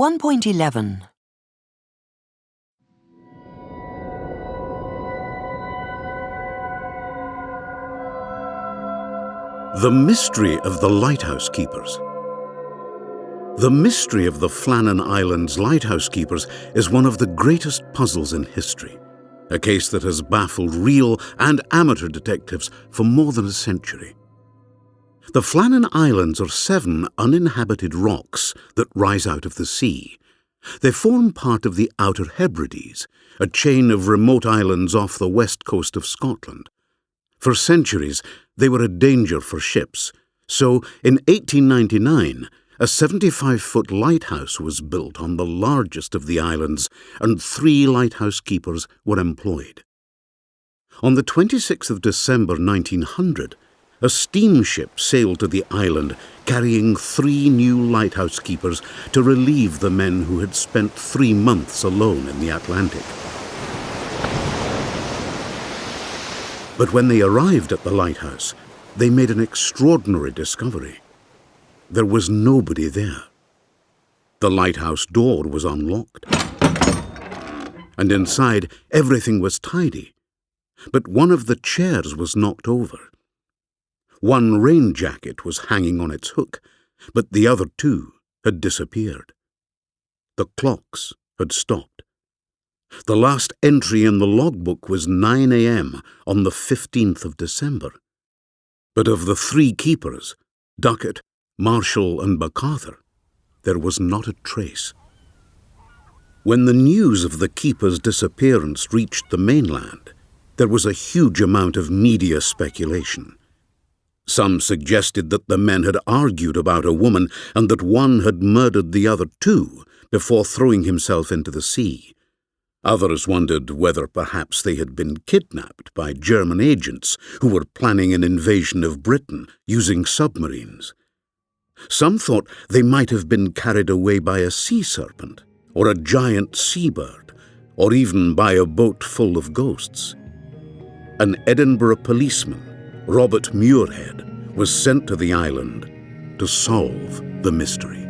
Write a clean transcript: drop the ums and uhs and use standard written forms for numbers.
1.11. The Mystery of the Lighthouse Keepers. The mystery of the Flannan Islands lighthouse keepers is one of the greatest puzzles in history, a case that has baffled real and amateur detectives for more than a century. The Flannan Islands are 7 uninhabited rocks that rise out of the sea. They form part of the Outer Hebrides, a chain of remote islands off the west coast of Scotland. For centuries, they were a danger for ships, so in 1899, a 75-foot lighthouse was built on the largest of the islands, and 3 lighthouse keepers were employed. On the 26th of December 1900, a steamship sailed to the island carrying 3 new lighthouse keepers to relieve the men who had spent 3 months alone in the Atlantic. But when they arrived at the lighthouse, they made an extraordinary discovery. There was nobody there. The lighthouse door was unlocked, and inside everything was tidy. But one of the chairs was knocked over. One rain jacket was hanging on its hook, but the other 2 had disappeared. The clocks had stopped. The last entry in the logbook was 9 a.m. on the 15th of December. But of the 3 keepers, Duckett, Marshall and MacArthur, there was not a trace. When the news of the keepers' disappearance reached the mainland, there was a huge amount of media speculation. Some suggested that the men had argued about a woman and that one had murdered the other 2 before throwing himself into the sea. Others wondered whether perhaps they had been kidnapped by German agents who were planning an invasion of Britain using submarines. Some thought they might have been carried away by a sea serpent, or a giant seabird, or even by a boat full of ghosts. An Edinburgh policeman, Robert Muirhead, was sent to the island to solve the mystery.